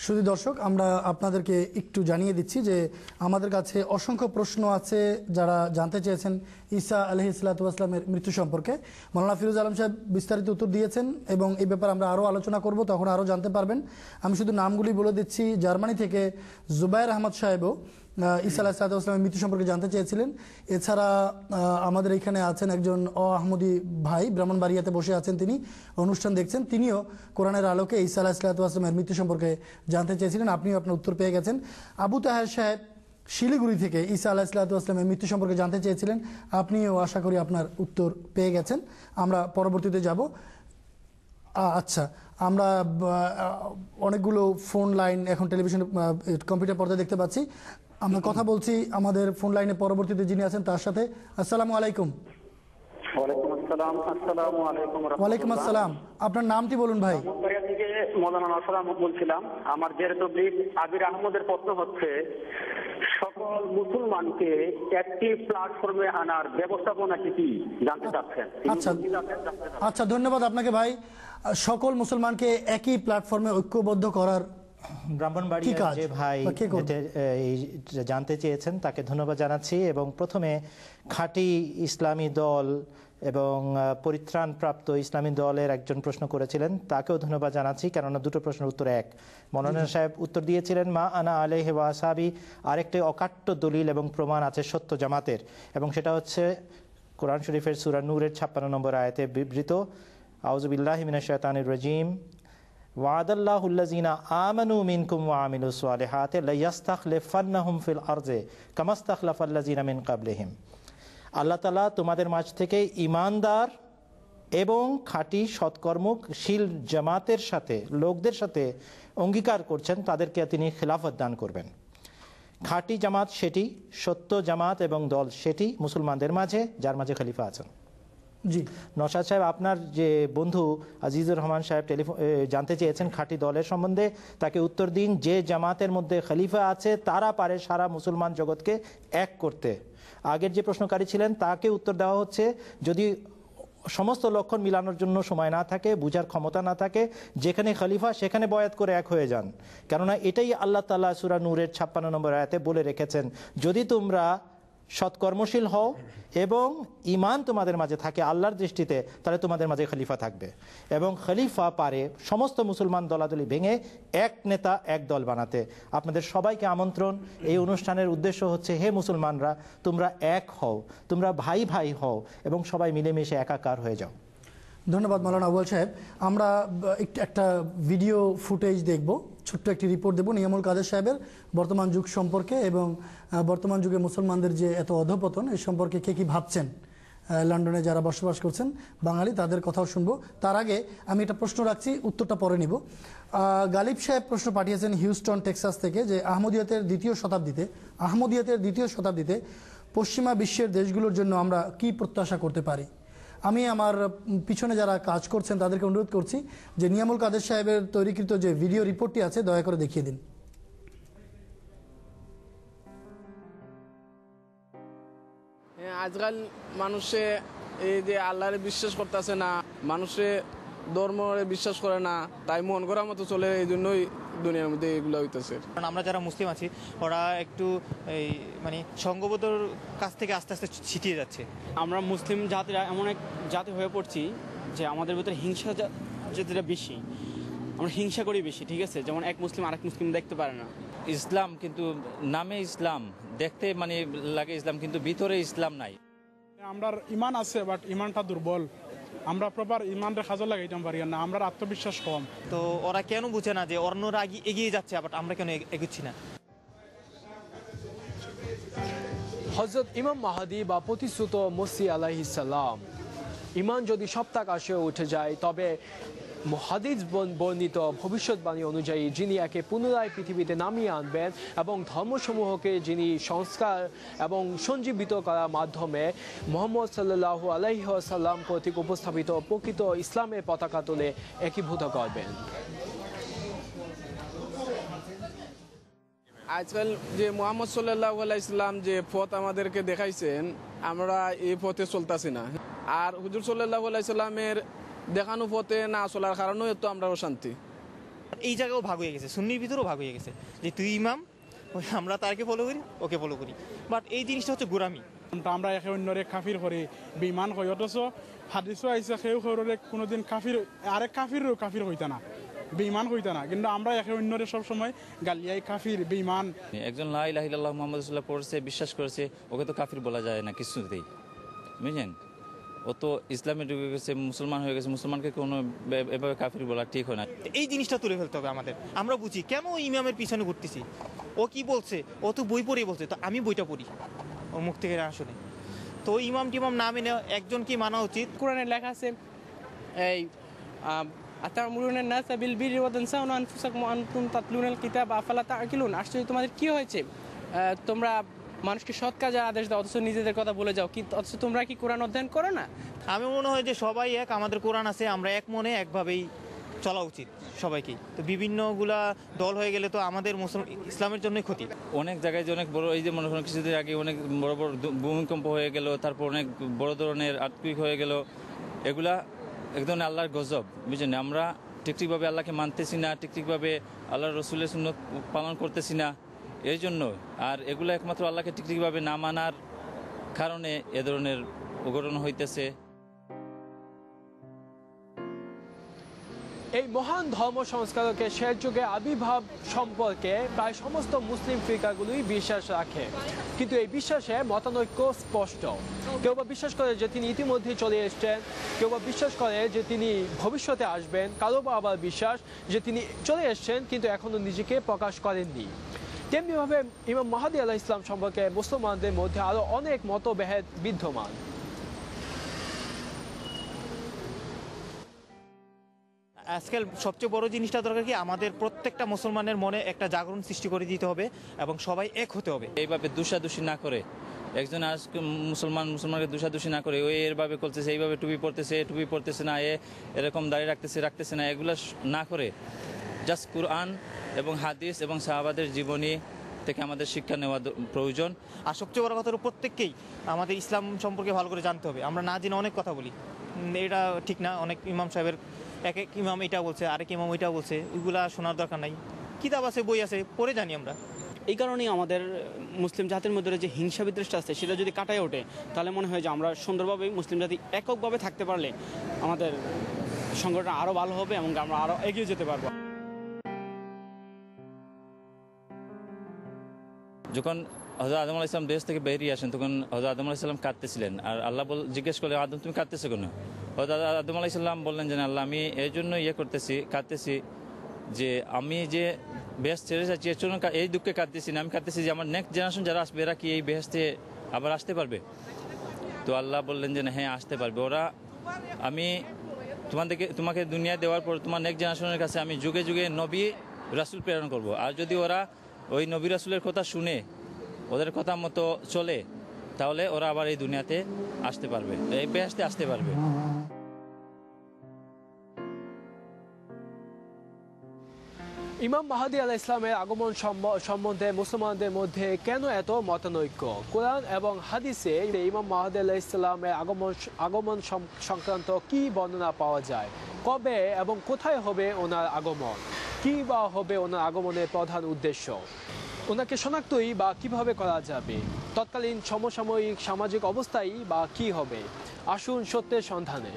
শুধু দর্শক, আমরা আপনাদেরকে একটু জানিয়ে দিচ্ছি যে আমাদের কাছে অসংখ্য প্রশ্ন আছে যারা জানতে চেয়েছেন ঈসা আলাইহিস সালাতু ওয়াস সালামের মৃত্যু সম্পর্কে। মাওলানা ফিরোজ আলম সাহেব বিস্তারিত উত্তর দিয়েছেন এবং এই ব্যাপারে আমরা আরও আলোচনা করব, তখন আরও জানতে পারবেন। আমি শুধু নামগুলি বলে দিচ্ছি। জার্মানি থেকে জুবায়ের আহমদ সাহেবও ঈসা আলাইহিস সালাতু ওয়াস সালামের মৃত্যু সম্পর্কে জানতে চেয়েছিলেন। এছাড়া আমাদের এখানে আছেন একজন আহমদি ভাই, ব্রাহ্মণবাড়িয়াতে বসে আছেন, তিনি অনুষ্ঠান দেখছেন, তিনিও কোরআনের আলোকে ঈসা আলাইহিস সালাতু ওয়াস সালামের মৃত্যু সম্পর্কে জানতে চেয়েছিলেন। আপনিও আপনার উত্তর পেয়ে গেছেন। আবু তাহের সাহেব শিলিগুড়ি থেকে ঈসা আলাইহিস সালাতু ওয়াস সালামের মৃত্যু সম্পর্কে জানতে চেয়েছিলেন। আপনিও আশা করি আপনার উত্তর পেয়ে গেছেন। আমরা পরবর্তীতে যাব। আচ্ছা, আমরা অনেকগুলো ফোন লাইন এখন টেলিভিশন কম্পিউটার পর্দায় দেখতে পাচ্ছি। আমরা কথা বলছি আমাদের ফোন লাইনে পরবর্তীতে যিনি আছেন তার সাথে। আসসালামু আলাইকুম। ওয়ালাইকুম আসসালাম। আপনার নামটি বলুন ভাই। বলছিলাম, আমার যেহেতু আবির আহমদের প্রশ্ন হচ্ছে, সকল মুসলমানকে একটি প্ল্যাটফর্মে আনার ব্যবস্থাপনা কি জানতে চাচ্ছেন। আচ্ছা, ধন্যবাদ আপনাকে ভাই। সকল মুসলমানকে একই প্ল্যাটফর্মে ঐক্যবদ্ধ করার ব্রাহ্মণবাড়িয়ার যে ভাই জানতে চেয়েছেন তাকে ধন্যবাদ জানাচ্ছি। এবং প্রথমে খাঁটি ইসলামী দল এবং পরিত্রাণপ্রাপ্ত ইসলামী দলের একজন প্রশ্ন করেছিলেন, তাকেও ধন্যবাদ জানাচ্ছি, কেননা দুটো প্রশ্নের উত্তর এক। মৌলানা সাহেব উত্তর দিয়েছিলেন মা আনা আলাইহি ওয়া আসহাবি। আরেকটি অকাট্য দলিল এবং প্রমাণ আছে সত্য জামাতের, এবং সেটা হচ্ছে কোরআন শরীফের সূরা নূরের 56 নম্বর আয়াতে বিবৃত, আউযু বিল্লাহি মিনাশ শাইতানির রাজিম, ওয়াদাল্লাহুল্লাযিনা আমানু মিনকুম ওয়া আমিলুস সালিহাতি লায়াস্তাখলিফান্নাহুম ফিল আরদি কামাস্তাখলাফাল্লাযিনা মিন ক্বাবলিহিম। আল্লাহ তাআলা তোমাদের মাঝ থেকে ঈমানদার এবং খাঁটি সৎকর্মশীল জামাতের সাথে, লোকদের সাথে অঙ্গীকার করছেন তাদেরকে তিনি খিলাফত দান করবেন। খাঁটি জামাত সেটি, সত্য জামাত এবং দল সেটি মুসলমানদের মাঝে, যার মাঝে খলিফা আছেন। জি নওশাদ সাহেব, আপনার যে বন্ধু আজিজুর রহমান সাহেব জানতে চেয়েছেন খাঁটি দলের সম্বন্ধে, তাকে উত্তর দিন যে জামাতের মধ্যে খলিফা আছে তারা পারে সারা মুসলমান জগৎকে এক করতে। আগের যে প্রশ্নকারী ছিলেন তাকে উত্তর দেওয়া হচ্ছে, যদি সমস্ত লক্ষণ মিলানোর জন্য সময় না থাকে, বুঝার ক্ষমতা না থাকে, যেখানে খলিফা সেখানে বয়াত করে এক হয়ে যান। কেননা এটাই আল্লাহ তাআলা সূরা নূরের 56 নম্বর আয়াতে বলে রেখেছেন, যদি তোমরা সৎকর্মশীল হও এবং ঈমান তোমাদের মাঝে থাকে আল্লাহর দৃষ্টিতে, তাহলে তোমাদের মাঝে খলিফা থাকবে। এবং খলিফা পারে সমস্ত মুসলমান দলাদলি ভেঙে এক নেতা এক দল বানাতে। আপনাদের সবাইকে আমন্ত্রণ। এই অনুষ্ঠানের উদ্দেশ্য হচ্ছে, হে মুসলমানরা, তোমরা এক হও, তোমরা ভাই ভাই হও এবং সবাই মিলেমিশে একাকার হয়ে যাও। ধন্যবাদ মাওলানা আউয়াল সাহেব। আমরা একটা ভিডিও ফুটেজ দেখব, ছোট্ট একটি রিপোর্ট দেব নিয়ামুল কাদের সাহেবের বর্তমান যুগ সম্পর্কে এবং বর্তমান যুগে মুসলমানদের যে এত অধঃপতন এই সম্পর্কে কে কী ভাবছেন। লন্ডনে যারা বসবাস করছেন বাঙালি, তাদের কথাও শুনবো। তার আগে আমি একটা প্রশ্ন রাখছি, উত্তরটা পরে নিব। গালিব সাহেব প্রশ্ন পাঠিয়েছেন হিউস্টন টেক্সাস থেকে, যে আহমদিয়াতের দ্বিতীয় শতাব্দীতে পশ্চিমা বিশ্বের দেশগুলোর জন্য আমরা কি প্রত্যাশা করতে পারি। আমি আমার পিছনে যারা কাজ করছেন তাদেরকে অনুরোধ করছি যে নিয়ামুল কাদের সাহেবের তৈরিকৃত যে ভিডিও রিপোর্টটি আছে দয়া করে দেখিয়ে দিন। আজকাল মানুষে এই যে আল্লাহরে বিশ্বাস করতেছে না, মানুষে ধর্মরে বিশ্বাস করে না, তাই মন করার মতো চলে, এই জন্যই দুনিয়ার মধ্যে এগুলো হইতেছে। কারণ আমরা যারা মুসলিম আছি ওরা একটু এই সংঘবদ্ধর কাছ থেকে আস্তে আস্তে ছিটিয়ে যাচ্ছে। আমরা মুসলিম জাতিরা এমন এক জাতি হয়ে পড়ছি যে আমাদের ভিতরে হিংসা যেটা বেশি, আমরা হিংসা করি বেশি, ঠিক আছে। যেমন এক মুসলিম আরেক মুসলিম দেখতে পারে না। ইসলাম কিন্তু নামে ইসলাম, দেখতে লাগে ইসলাম, কিন্তু ভিতরে ইসলাম নাই। আমরা ইমান আছে বাট ইমানটা দুর্বল, আমরা প্রপার ইমানটা কাজে লাগাইতে পারি না, আমরা আত্মবিশ্বাস কম। তো ওরা কেন বুঝে না যে অন্যরা এগিয়ে যাচ্ছে, আবার আমরা কেন এগোচ্ছি না। হযরত ইমাম মাহদী বা প্রতিশ্রুত মসিহ আলাইহিস সালাম, ইমান যদি সপ্তাকাশে উঠে যায়, তবে হাদিস বর্ণিত ভবিষ্যৎবাণী অনুযায়ী যিনি একে পুনরায় পৃথিবীতে নামিয়ে আনবেন এবং ধর্মসমূহকে যিনি সংস্কার এবং সঞ্জীবিত করার মাধ্যমে মুহাম্মদ সাল্লাল্লাহু আলাইহি ওয়াসাল্লাম কর্তৃক উপস্থাপিত প্রকৃত ইসলামের পতাকা তুলে একীভূত করবেন। আজকাল যে মুহাম্মদ সাল্লাল্লাহু আলাইহি ওয়াসাল্লাম যে পথ আমাদেরকে দেখাইছেন, আমরা এই পথে চলতেছি না। আর হুজুর সাল্লাল্লাহু আলাইহি ওয়াসাল্লামের দেখানো পথে না চলার কারণেও তো আমরা অশান্তি। এই জায়গাও ভাগ হয়ে গেছে, সুন্নির ভিতরেও ভাগ হয়ে গেছে যে তুই ইমাম, আমরা তাকে ফলো করি, ওকে ফলো করি। বাট এই জিনিসটা হচ্ছে গোরামি। আমরা একে অন্যরে কাফির করে বেঈমান কই, অথচ হাদিসও আইসা কেউ করে কোনোদিন কাফির আরেক কাফিরও কাফির হইতা না, বেঈমান হইতা না, কিন্তু আমরা একে অন্যরে সবসময় গালিয়াই কাফির বেঈমান। একজন লা ইলাহা ইল্লাল্লাহ মুহাম্মদ রাসূলুল্লাহ পড়ছে, বিশ্বাস করেছে, ওকে তো কাফির বলা যায় না কিছুতেই, বুঝলেন? ও তো ইসলামে ঢুকে গেছে, মুসলমান হয়ে গেছে, মুসলমানকে কোনো এভাবে কাফির বলা ঠিক হয় না। এই জিনিসটা তুলে ফেলতে হবে আমাদের। আমরা বুঝি কেন ইমামের পিছনে ঘুরতেছি, ও কি বলছে, ও তো বই পড়েই বলছে, তো আমি বইটা পড়ি ও মুখ থেকে আসলে। তো ইমাম টিমাম না মেনে একজন কি মানা উচিত? কোরআনে লেখা আছে এই আতামুরুনান নাসা বিল বিররি ওয়া তানসাউনা আনফুসাকুম ওয়া আনতুম তাতলুনাল কিতাবা আফালা তাআকিলুন। আশ্চর্য, তোমাদের কি হয়েছে? তোমরা মানুষকে সৎ কাজে আদেশ দাও অথচ নিজেদের কথা বলে যাও, কি অথচ তোমরা কি কোরআন অধ্যয়ন করো না? আমি মনে হয় যে সবাই এক, আমাদের কোরআন আছে, আমরা এক মনে একভাবেই চলা উচিত সবাইকেই। তো বিভিন্নগুলা দল হয়ে গেলে তো আমাদের ইসলামের জন্যই ক্ষতি। অনেক জায়গায় যে অনেক বড়, এই যে মনে করেন কিছুদিন আগে অনেক বড় বড় ভূমিকম্প হয়ে গেল, তারপর অনেক বড় ধরনের আর্থকুইক হয়ে গেল, এগুলা একদম আল্লাহর গজব, বুঝলেন? আমরা ঠিকভাবে আল্লাহকে মানতেছি না, ঠিকভাবে আল্লাহর রসুলের সুন্নাত পালন করতেছি না, এই জন্য। আর এগুলো একমাত্র আল্লাহকে ঠিকভাবে না মানার কারণে এ ধরনের অঘটন হইতেছে। এই মহান ধর্ম সংস্কারকের শেষ যুগে আবির্ভাব সম্পর্কে প্রায় সমস্ত মুসলিম ফিরকাগুলোই বিশ্বাস রাখে, কিন্তু এই বিশ্বাসে মতানৈক্য স্পষ্ট। কেউ বা বিশ্বাস করে যে তিনি ইতিমধ্যেই চলে এসেছেন, কেউ বা বিশ্বাস করে যে তিনি ভবিষ্যতে আসবেন, কারো বা আবার বিশ্বাস যে তিনি চলে এসেছেন কিন্তু এখনো নিজেকে প্রকাশ করেননি। তেমনিভাবে ইমাম মাহদী আলাইহিস সালাম সম্পর্কে মুসলমানদের মধ্যে আরো অনেক মতভেদ বিদ্যমান। আজকাল সবচেয়ে বড় জিনিসটা দরকার কি, আমাদের প্রত্যেকটা মুসলমানের মনে একটা জাগরণ সৃষ্টি করে দিতে হবে এবং সবাই এক হতে হবে। এইভাবে দোষাদোষি না করে, একজন আজ মুসলমানকে দোষাদোষি না করে, ওই এরভাবে করতেছে, এইভাবে টুপি পড়তেছে না, এরকম দাঁড়িয়ে রাখতেছে না, এগুলো না করে জাস্ট কুরআন এবং হাদিস এবং সাহাবাদের জীবনী থেকে আমাদের শিক্ষা নেওয়া প্রয়োজন। আর সবচেয়ে বড় কথা হলো প্রত্যেককেই আমাদের ইসলাম সম্পর্কে ভালো করে জানতে হবে। আমরা না জেনে অনেক কথা বলি, এটা ঠিক না। অনেক ইমাম সাহেবের এক এক ইমাম এটা বলছে, আরেক ইমাম ওইটা বলছে, ওইগুলা শোনার দরকার নাই। কিতাব আছে, বই আছে, পড়ে জানি আমরা। এই কারণেই আমাদের মুসলিম জাতির মধ্যে যে হিংসা বিদ্বেষটা আছে সেটা যদি কাটায় ওঠে, তাহলে মনে হয় যে আমরা সুন্দরভাবে মুসলিম জাতি এককভাবে থাকতে পারলে আমাদের সংগঠন আরও ভালো হবে এবং আমরা আরও এগিয়ে যেতে পারবো। যখন হযরত আদম আলাইহিস সালাম দেশ থেকে বেরিয়ে আসেন, তখন হযরত আদম আলাইহিস সালাম কাঁদতেছিলেন। আর আল্লাহ জিজ্ঞেস করলেন, আদম তুমি কাঁদতেছো কেন? হযরত আদম আলাইহিস সালাম বললেন যে আল্লাহ, আমি এই জন্য কাঁদতেছি যে আমি যে বেহেশত ছেড়ে যাচ্ছি, এর জন্য এই দুঃখে কাঁদতেছি না, আমি কাঁদতেছি যে আমার নেক্সট জেনারেশন যারা আসবে এরা কি এই বেহেশতে আবার আসতে পারবে? তো আল্লাহ বললেন যে হ্যাঁ, আসতে পারবে ওরা। আমি তোমাকে দুনিয়া দেওয়ার পর তোমার নেক্সট জেনারেশনের কাছে আমি যুগে যুগে নবী রাসূল প্রেরণ করব। আর যদি ওরা ওই নবী রাসূলের কথা শুনে ওদের কথা মতো চলে, তাহলে ওরা আবার এই দুনিয়াতে আসতে পারবে, এই বেহেশতে আসতে পারবে। ইমাম মাহদী আলাইহিস সালামের আগমন সম্বন্ধে মুসলমানদের মধ্যে কেন এত মতানৈক্য? কোরআন এবং হাদিসে ইমাম মাহদী আলাইহিস সালামের আগমন সংক্রান্ত কি বর্ণনা পাওয়া যায়? কবে এবং কোথায় হবে ওনার আগমন? কি বা হবে ওনার আগমনের প্রধান উদ্দেশ্য? ওনাকে শনাক্তই বা কিভাবে করা যাবে? তৎকালীন সমসাময়িক সামাজিক অবস্থাই বা কি হবে? আসুন সত্যের সন্ধানে।